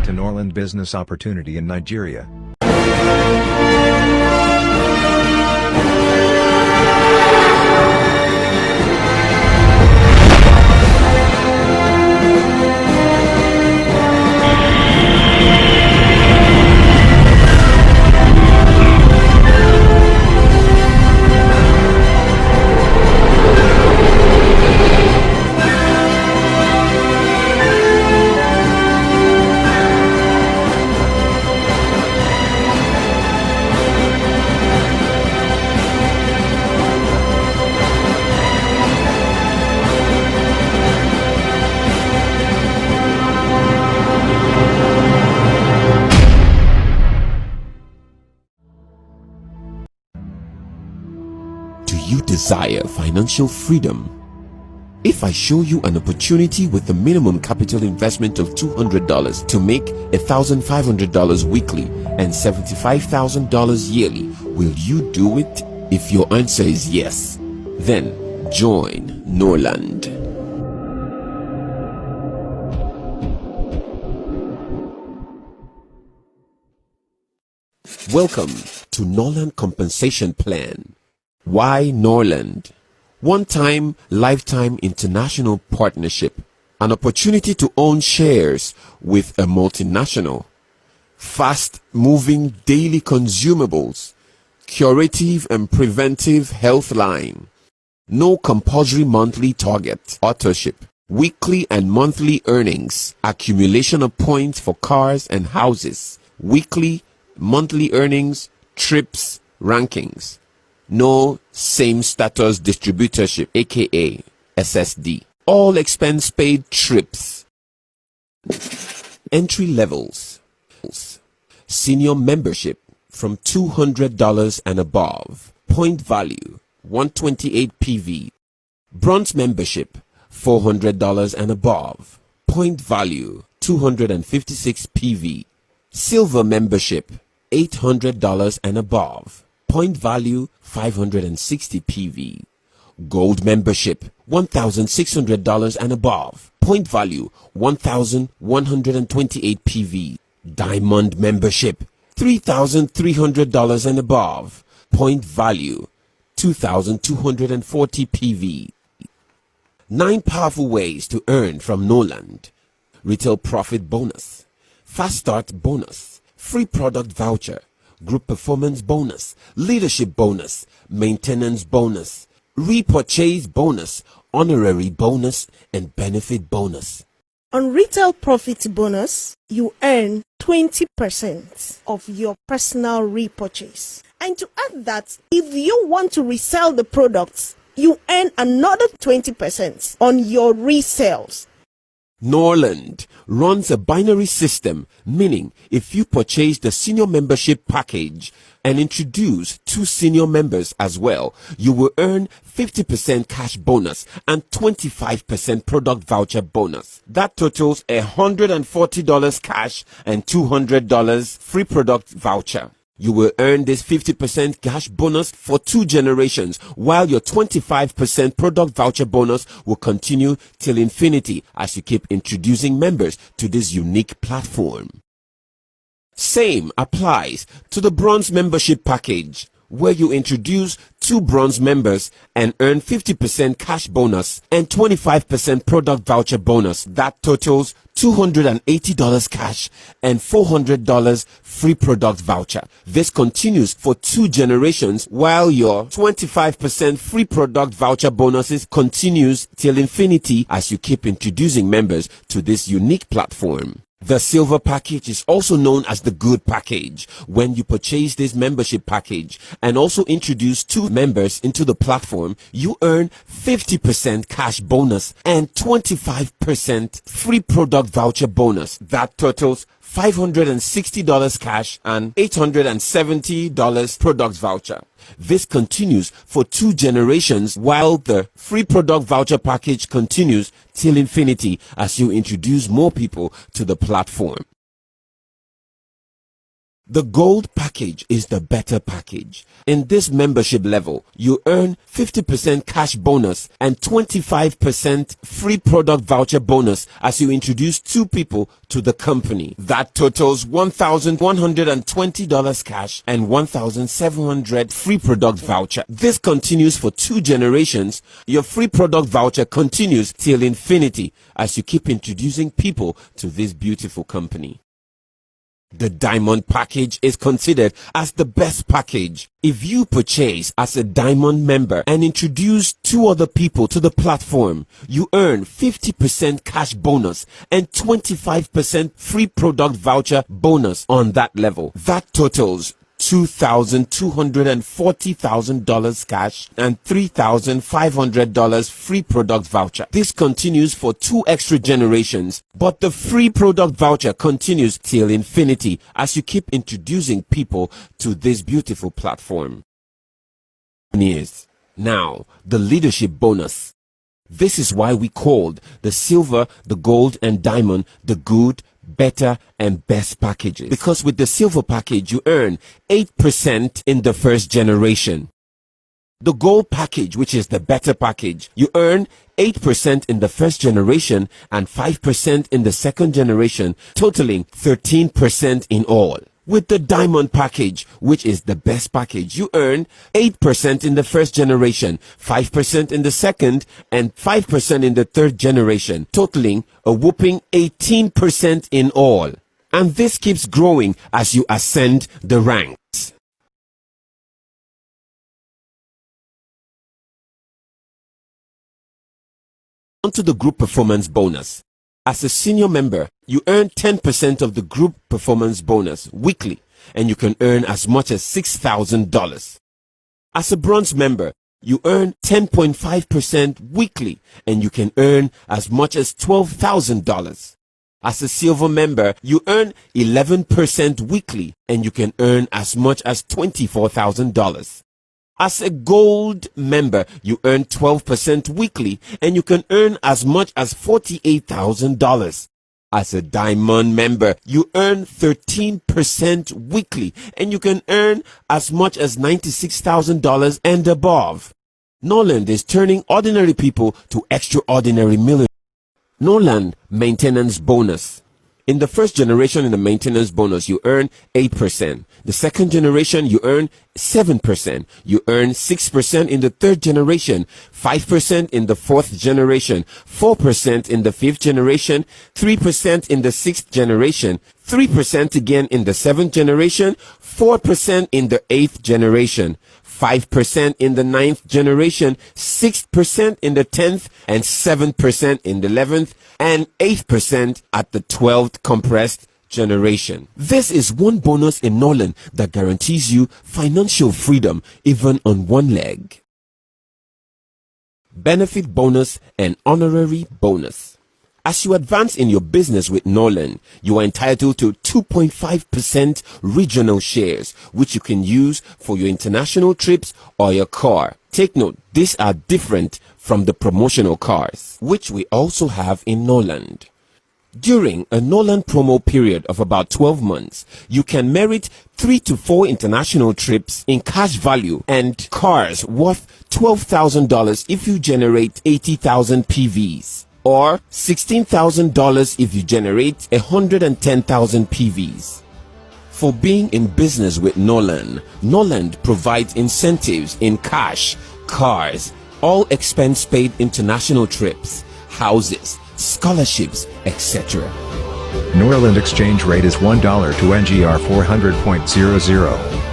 to Norland business opportunity in Nigeria. You desire financial freedom? If I show you an opportunity with a minimum capital investment of $200 to make $1,500 weekly and $75,000 yearly, will you do it? If your answer is yes, then join Norland. Welcome to Norland Compensation Plan. Why Norland? One-time, lifetime international partnership. An opportunity to own shares with a multinational. Fast-moving daily consumables. Curative and preventive health line. No compulsory monthly target. Authorship. Weekly and monthly earnings. Accumulation of points for cars and houses. Weekly, monthly earnings, trips, rankings. No same status distributorship, aka SSD. All expense paid trips. Entry levels. Senior membership from $200 and above. Point value 128 PV. Bronze membership $400 and above. Point value 256 PV. Silver membership $800 and above. Point value 560 PV. Gold membership $1,600 and above. Point value 1,128 PV. Diamond membership $3,300 and above. Point value 2,240 PV. 9 powerful ways to earn from Norland. Retail profit bonus, fast start bonus, free product voucher, group performance bonus, leadership bonus, maintenance bonus, repurchase bonus, honorary bonus, and benefit bonus. On retail profit bonus, you earn 20% of your personal repurchase. And to add that, if you want to resell the products, you earn another 20% on your resales. Norland runs a binary system, meaning if you purchase the senior membership package and introduce 2 senior members as well, you will earn 50% cash bonus and 25% product voucher bonus. That totals $140 cash and $200 free product voucher. You will earn this 50% cash bonus for 2 generations, while your 25% product voucher bonus will continue till infinity as you keep introducing members to this unique platform. Same applies to the bronze membership package, where you introduce 2 bronze members and earn 50% cash bonus and 25% product voucher bonus. That totals $280 cash and $400 free product voucher. This continues for 2 generations, while your 25% free product voucher bonuses continues till infinity as you keep introducing members to this unique platform. The silver package is also known as the good package. When you purchase this membership package and also introduce 2 members into the platform, you earn 50% cash bonus and 25% free product voucher bonus. That totals $560 cash and $870 product voucher. This continues for 2 generations, while the free product voucher package continues till infinity as you introduce more people to the platform. The gold package is the better package. In this membership level, you earn 50% cash bonus and 25% free product voucher bonus as you introduce 2 people to the company. That totals $1,120 cash and $1,700 free product voucher. This continues for 2 generations. Your free product voucher continues till infinity as you keep introducing people to this beautiful company. The diamond package is considered as the best package. If you purchase as a diamond member and introduce 2 other people to the platform, you earn 50% cash bonus and 25% free product voucher bonus on that level. That totals $2,240,000 cash and $3,500 free product voucher. This continues for 2 extra generations, but the free product voucher continues till infinity as you keep introducing people to this beautiful platform. Now, the leadership bonus. This is why we called the silver, the gold, and diamond the good, better, and best packages. Because with the silver package, you earn 8% in the first generation. The gold package, which is the better package, you earn 8% in the first generation and 5% in the second generation, totaling 13% in all. With the diamond package, which is the best package, you earn 8% in the first generation, 5% in the second, and 5% in the third generation, totaling a whopping 18% in all. And this keeps growing as you ascend the ranks. Onto the group performance bonus. As a senior member, you earn 10% of the group performance bonus weekly, and you can earn as much as $6,000. As a bronze member, you earn 10.5% weekly, and you can earn as much as $12,000. As a silver member, you earn 11% weekly, and you can earn as much as $24,000. As a gold member, you earn 12% weekly, and you can earn as much as $48,000. As a diamond member, you earn 13% weekly, and you can earn as much as $96,000 and above. Norland is turning ordinary people to extraordinary millionaires. Norland maintenance bonus. In the first generation in the maintenance bonus, you earn 8%. The second generation, you earn 7%. You earn 6% in the third generation, 5% in the fourth generation, 4% in the fifth generation, 3% in the sixth generation, 3% again in the seventh generation, 4% in the eighth generation, 5% in the ninth generation, 6% in the 10th, and 7% in the 11th, and 8% at the 12th compressed generation. This is one bonus in Norland that guarantees you financial freedom even on one leg. Benefit bonus and honorary bonus. As you advance in your business with Norland, you are entitled to 2.5% regional shares, which you can use for your international trips or your car. Take note, these are different from the promotional cars, which we also have in Norland. During a Norland promo period of about 12 months, you can merit 3 to 4 international trips in cash value and cars worth $12,000 if you generate 80,000 PVs. Or $16,000 if you generate 110,000 PVs. For being in business with Norland, Norland provides incentives in cash, cars, all expense paid international trips, houses, scholarships, etc. Norland exchange rate is $1 to NGR 400.00.